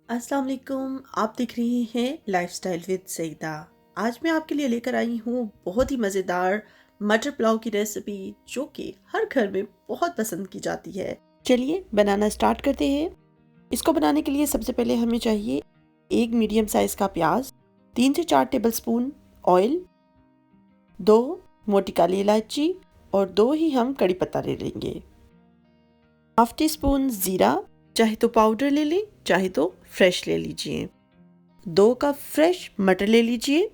अस्सलाम वालेकुम। आप देख रही हैं लाइफस्टाइल विद सईदा। आज मैं आपके लिए लेकर आई हूँ बहुत ही मज़ेदार मटर पुलाव की रेसिपी जो कि हर घर में बहुत पसंद की जाती है। चलिए बनाना स्टार्ट करते हैं। इसको बनाने के लिए सबसे पहले हमें चाहिए एक मीडियम साइज़ का प्याज, 3 से 4 टेबलस्पून ऑयल, 2 मोटी काली इलायची और 2 ही हम कड़ी पत्ता ले लेंगे। हाफ टी स्पून ज़ीरा, चाहे तो पाउडर ले लें चाहे तो फ्रेश ले लीजिए। 2 कप फ्रेश मटर ले लीजिए।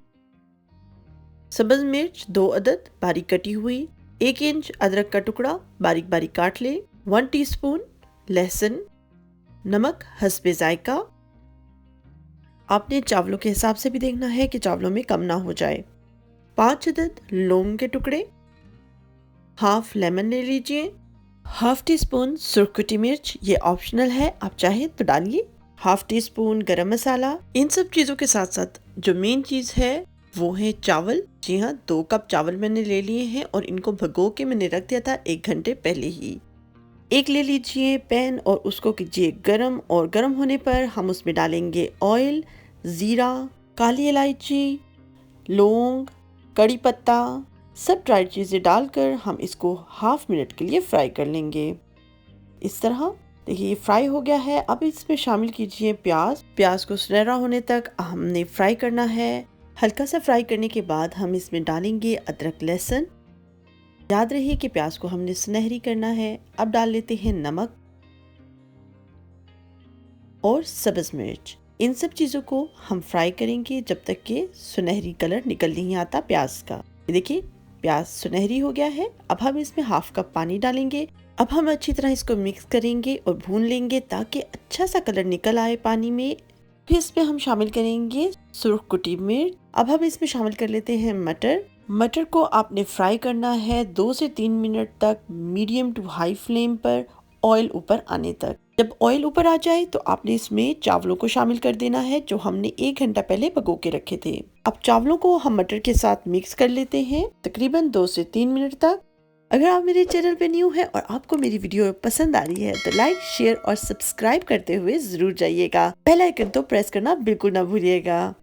सब्ज मिर्च 2 अदद बारीक कटी हुई, 1 इंच अदरक का टुकड़ा बारीक बारीक काट लें, 1 टीस्पून लहसुन, नमक हस्बे जायका। आपने चावलों के हिसाब से भी देखना है कि चावलों में कम ना हो जाए। 5 अदद लौंग के टुकड़े, हाफ लेमन ले लीजिए, हाफ टी स्पून सुरकुटी मिर्च, ये ऑप्शनल है, आप चाहें तो डालिए, हाफ टी स्पून गरम मसाला। इन सब चीज़ों के साथ साथ जो मेन चीज़ है वो है चावल। जी हाँ, 2 कप चावल मैंने ले लिए हैं और इनको भिगो के मैंने रख दिया था 1 घंटे पहले ही। एक ले लीजिए पैन और उसको कीजिए गरम, और गरम होने पर हम उसमें डालेंगे ऑयल, ज़ीरा, काली इलायची, लौंग, कड़ी पत्ता, सब ड्राई चीज़ें डालकर हम इसको हाफ मिनट के लिए फ्राई कर लेंगे। इस तरह देखिए ये फ्राई हो गया है। अब इसमें शामिल कीजिए प्याज को सुनहरा होने तक हमने फ्राई करना है। हल्का सा फ्राई करने के बाद हम इसमें डालेंगे अदरक लहसुन। याद रहे कि प्याज को हमने सुनहरी करना है। अब डाल लेते हैं नमक और सब्ज मिर्च। इन सब चीज़ों को हम फ्राई करेंगे जब तक कि सुनहरी कलर निकल नहीं आता प्याज का। ये देखिए प्याज सुनहरी हो गया है। अब हम इसमें हाफ कप पानी डालेंगे। अब हम अच्छी तरह इसको मिक्स करेंगे और भून लेंगे ताकि अच्छा सा कलर निकल आए पानी में। फिर इसमें हम शामिल करेंगे सुर्ख कुटी मिर्च। अब हम इसमें शामिल कर लेते हैं मटर को आपने फ्राई करना है 2 से 3 मिनट तक मीडियम टू हाई फ्लेम पर, ऑयल ऊपर आने तक। जब ऑयल ऊपर आ जाए तो आपने इसमें चावलों को शामिल कर देना है जो हमने 1 घंटा पहले भिगो के रखे थे। अब चावलों को हम मटर के साथ मिक्स कर लेते हैं तकरीबन 2 से 3 मिनट तक। अगर आप मेरे चैनल पे न्यू है और आपको मेरी वीडियो पसंद आ रही है तो लाइक, शेयर और सब्सक्राइब करते हुए जरूर जाइएगा। बेल आइकन तो प्रेस करना बिल्कुल ना भूलिएगा।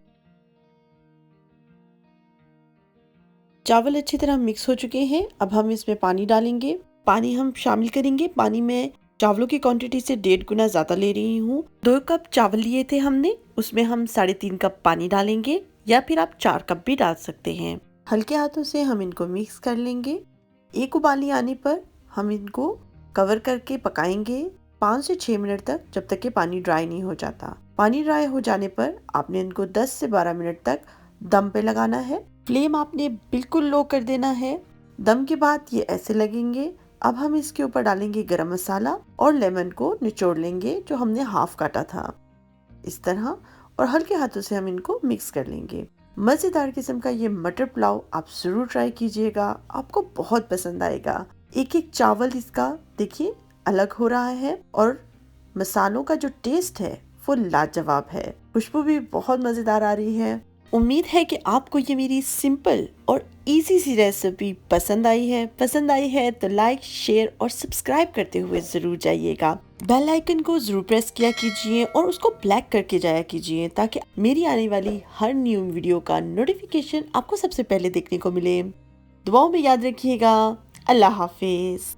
चावल अच्छी तरह मिक्स हो चुके हैं। अब हम इसमें पानी डालेंगे। पानी हम शामिल करेंगे। पानी में चावलों की क्वांटिटी से 1.5 गुना ज्यादा ले रही हूँ। 2 कप चावल लिए थे हमने, उसमें हम 3.5 कप पानी डालेंगे या फिर आप 4 कप भी डाल सकते हैं। हल्के हाथों से हम इनको मिक्स कर लेंगे। एक उबाली आने पर हम इनको कवर करके पकाएंगे 5 से 6 मिनट तक, जब तक कि पानी ड्राई नहीं हो जाता। पानी ड्राई हो जाने पर आपने इनको 10 से 12 मिनट तक दम पे लगाना है। फ्लेम आपने बिल्कुल लो कर देना है। दम के बाद ये ऐसे लगेंगे। अब हम इसके ऊपर डालेंगे गरम मसाला और लेमन को निचोड़ लेंगे जो हमने हाफ काटा था, इस तरह, और हल्के हाथों से हम इनको मिक्स कर लेंगे। मजेदार किस्म का ये मटर पुलाव आप जरूर ट्राई कीजिएगा, आपको बहुत पसंद आएगा। एक एक चावल इसका देखिए अलग हो रहा है और मसालों का जो टेस्ट है वो लाजवाब है। खुशबू भी बहुत मजेदार आ रही है। उम्मीद है कि आपको ये मेरी सिंपल और इजी सी रेसिपी पसंद आई है तो लाइक, शेयर और सब्सक्राइब करते हुए जरूर जाइएगा। बेल आइकन को जरूर प्रेस किया कीजिए और उसको ब्लैक करके जाया कीजिए ताकि मेरी आने वाली हर न्यू वीडियो का नोटिफिकेशन आपको सबसे पहले देखने को मिले। दुआओं में याद रखिएगा। अल्लाह हाफिज।